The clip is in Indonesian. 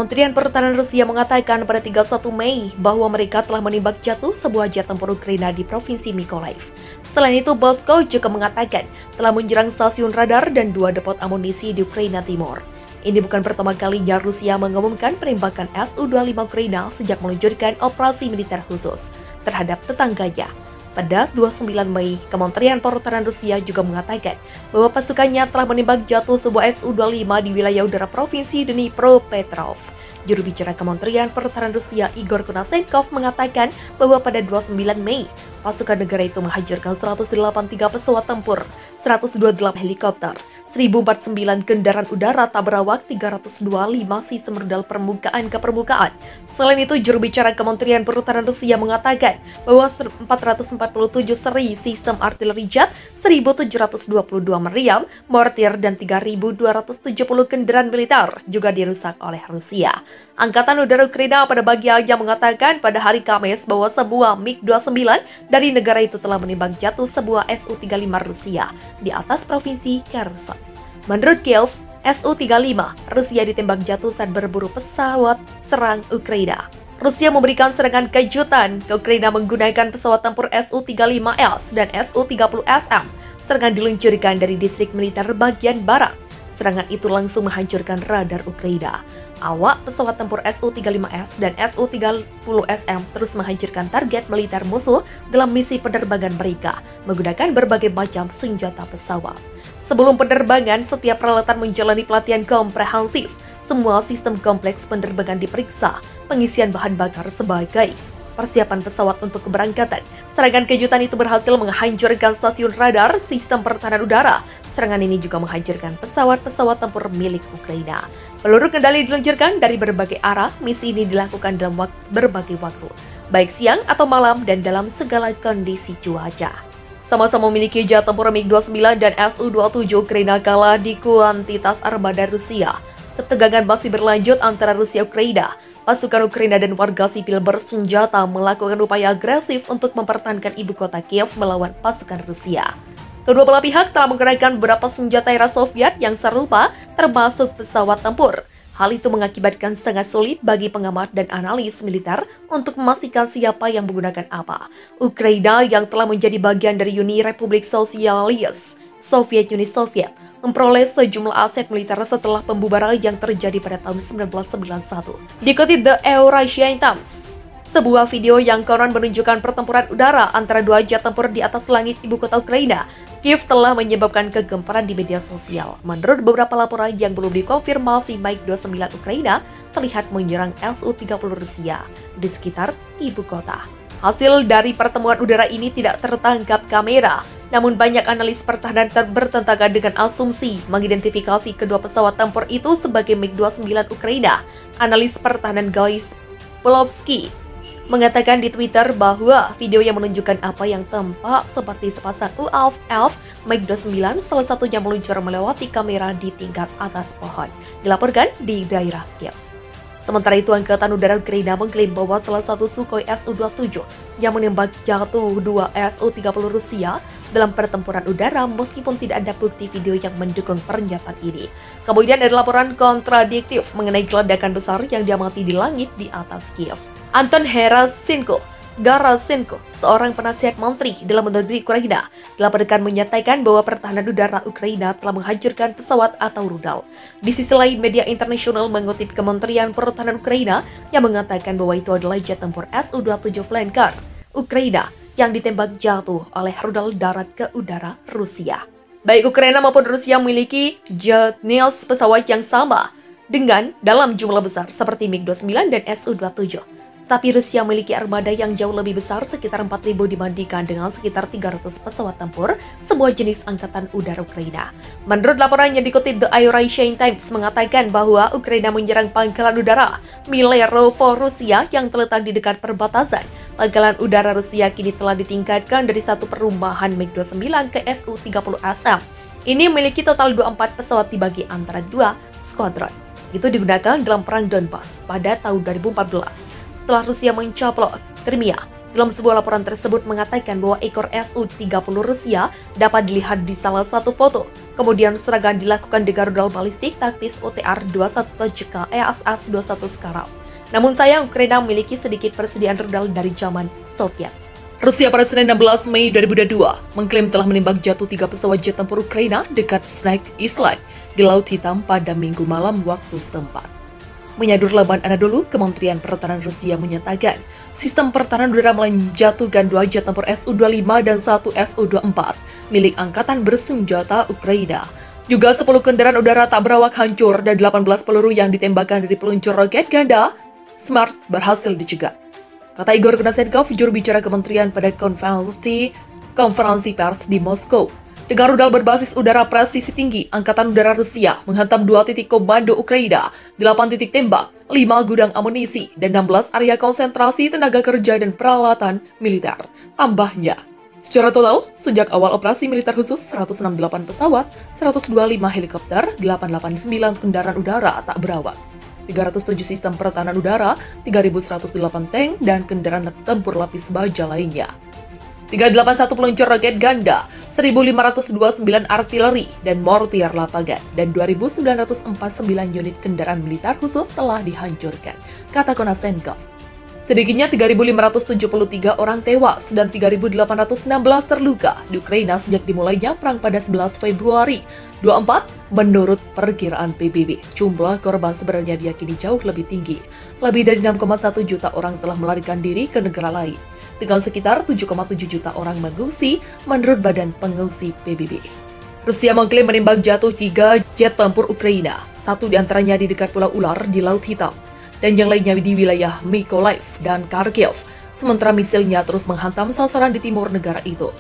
Kementerian Pertahanan Rusia mengatakan pada 31 Mei bahwa mereka telah menembak jatuh sebuah jet tempur Ukraina di Provinsi Mykolaiv. Selain itu, Moskow juga mengatakan telah menyerang stasiun radar dan 2 depot amunisi di Ukraina Timur. Ini bukan pertama kalinya Rusia mengumumkan penembakan Su-25 Ukraina sejak meluncurkan operasi militer khusus terhadap tetangganya. Pada 29 Mei, Kementerian Pertahanan Rusia juga mengatakan bahwa pasukannya telah menembak jatuh sebuah Su-25 di wilayah udara Provinsi Dnipropetrovsk. Juru bicara Kementerian Pertahanan Rusia Igor Konasenkov mengatakan bahwa pada 29 Mei, pasukan negara itu menghancurkan 183 pesawat tempur, 128 helikopter, 1049 kendaraan udara tak berawak, 325 sistem rudal permukaan ke permukaan. Selain itu, juru bicara Kementerian Pertahanan Rusia mengatakan bahwa 447 seri sistem artileri jet, 1722 meriam, mortir, dan 3270 kendaraan militer juga dirusak oleh Rusia. Angkatan Udara Ukraina pada bagiannya mengatakan pada hari Kamis bahwa sebuah MiG-29 dari negara itu telah menembak jatuh sebuah Su-35 Rusia di atas provinsi Kherson. Menurut Kiev, Su-35 Rusia ditembak jatuh saat berburu pesawat serang Ukraina. Rusia memberikan serangan kejutan ke Ukraina menggunakan pesawat tempur Su-35S dan Su-30SM. Serangan diluncurkan dari distrik militer bagian barat. Serangan itu langsung menghancurkan radar Ukraina. Awak pesawat tempur Su-35S dan Su-30SM terus menghancurkan target militer musuh dalam misi penerbangan mereka menggunakan berbagai macam senjata pesawat. Sebelum penerbangan, setiap peralatan menjalani pelatihan komprehensif. Semua sistem kompleks penerbangan diperiksa, pengisian bahan bakar sebagai persiapan pesawat untuk keberangkatan. Serangan kejutan itu berhasil menghancurkan stasiun radar sistem pertahanan udara. Serangan ini juga menghancurkan pesawat-pesawat tempur milik Ukraina. Peluru kendali diluncurkan dari berbagai arah. Misi ini dilakukan dalam berbagai waktu, baik siang atau malam dan dalam segala kondisi cuaca. Sama-sama memiliki jet tempur MiG-29 dan Su-27, Ukraina kalah di kuantitas armada Rusia. Ketegangan masih berlanjut antara Rusia dan Ukraina. Pasukan Ukraina dan warga sipil bersenjata melakukan upaya agresif untuk mempertahankan ibu kota Kiev melawan pasukan Rusia. Kedua belah pihak telah menggunakan beberapa senjata era Soviet yang serupa, termasuk pesawat tempur. Hal itu mengakibatkan sangat sulit bagi pengamat dan analis militer untuk memastikan siapa yang menggunakan apa. Ukraina yang telah menjadi bagian dari Uni Republik Sosialis Uni Soviet memperoleh sejumlah aset militer setelah pembubaran yang terjadi pada tahun 1991. Dikutip The Eurasian Times, sebuah video yang konon menunjukkan pertempuran udara antara 2 jet tempur di atas langit ibu kota Ukraina, Kiev telah menyebabkan kegemparan di media sosial. Menurut beberapa laporan yang belum dikonfirmasi, MiG-29 Ukraina terlihat menyerang Su-30 Rusia di sekitar ibu kota. Hasil dari pertemuan udara ini tidak tertangkap kamera, namun banyak analis pertahanan bertentangan dengan asumsi mengidentifikasi kedua pesawat tempur itu sebagai MiG-29 Ukraina. Analis pertahanan Guy Polovsky mengatakan di Twitter bahwa video yang menunjukkan apa yang tampak seperti sepasang UAV MiG-29 salah satunya meluncur melewati kamera di tingkat atas pohon, dilaporkan di daerah Kiev. Sementara itu, Angkatan Udara Ukraina mengklaim bahwa salah satu Sukhoi Su-27 yang menembak jatuh 2 Su-30 Rusia dalam pertempuran udara meskipun tidak ada bukti video yang mendukung pernyataan ini. Kemudian ada laporan kontradiktif mengenai ledakan besar yang diamati di langit di atas Kiev. Anton Gerasimov, seorang penasihat menteri dalam negeri Ukraina, dilaporkan menyatakan bahwa pertahanan udara Ukraina telah menghancurkan pesawat atau rudal. Di sisi lain, media internasional mengutip Kementerian Pertahanan Ukraina yang mengatakan bahwa itu adalah jet tempur Su-27 Flanker Ukraina yang ditembak jatuh oleh rudal darat ke udara Rusia. Baik Ukraina maupun Rusia memiliki jenis pesawat yang sama dengan dalam jumlah besar seperti MiG-29 dan Su-27. Tapi Rusia memiliki armada yang jauh lebih besar, sekitar 4.000 dibandingkan dengan sekitar 300 pesawat tempur, sebuah jenis angkatan udara Ukraina. Menurut laporan yang dikutip The Eurasian Times mengatakan bahwa Ukraina menyerang pangkalan udara Milerovo Rusia yang terletak di dekat perbatasan. Pangkalan udara Rusia kini telah ditingkatkan dari satu perumahan MiG-29 ke Su-30SM. Ini memiliki total 24 pesawat dibagi antara 2 skuadron. Itu digunakan dalam perang Donbas pada tahun 2014. Setelah Rusia mencaplok Crimea Dalam sebuah laporan tersebut mengatakan bahwa ekor Su-30 Rusia dapat dilihat di salah satu foto. Kemudian serangan dilakukan dengan rudal balistik taktis OTR-21 Tochka EASS-21 Skarab. Namun sayang Ukraina memiliki sedikit persediaan rudal dari zaman Soviet. Rusia pada Senin 16 Mei 2022 mengklaim telah menembak jatuh 3 pesawat jet tempur Ukraina dekat Snake Island di Laut Hitam pada Minggu malam waktu setempat. Menyadur laman Anadolu, Kementerian Pertahanan Rusia menyatakan sistem pertahanan udara menjatuhkan 2 jet tempur Su-25 dan 1 Su-24 milik Angkatan Bersenjata Ukraina. Juga 10 kendaraan udara tak berawak hancur dan 18 peluru yang ditembakkan dari peluncur roket ganda Smart berhasil dicegat. Kata Igor Gnasenkov, juru bicara kementerian pada konferensi pers di Moskow. Dengan rudal berbasis udara presisi tinggi, Angkatan Udara Rusia menghantam 2 titik komando Ukraina, 8 titik tembak, 5 gudang amunisi, dan 16 area konsentrasi tenaga kerja dan peralatan militer. Tambahnya, secara total, sejak awal operasi militer khusus, 168 pesawat, 125 helikopter, 889 kendaraan udara tak berawak, 307 sistem pertahanan udara, 3.108 tank, dan kendaraan tempur lapis baja lainnya. 381 peluncur roket ganda, 1.529 artileri dan mortier lapangan, dan 2.949 unit kendaraan militer khusus telah dihancurkan, kata Konasenkov. Sedikitnya 3.573 orang tewas dan 3.816 terluka di Ukraina sejak dimulainya perang pada 11 Februari 24. Menurut perkiraan PBB, jumlah korban sebenarnya diyakini jauh lebih tinggi. Lebih dari 6,1 juta orang telah melarikan diri ke negara lain, dengan sekitar 7,7 juta orang mengungsi menurut Badan Pengungsi PBB. Rusia mengklaim menembak jatuh 3 jet tempur Ukraina, satu diantaranya di dekat Pulau Ular di Laut Hitam, dan yang lainnya di wilayah Mykolaiv dan Kharkiv, sementara misilnya terus menghantam sasaran di timur negara itu.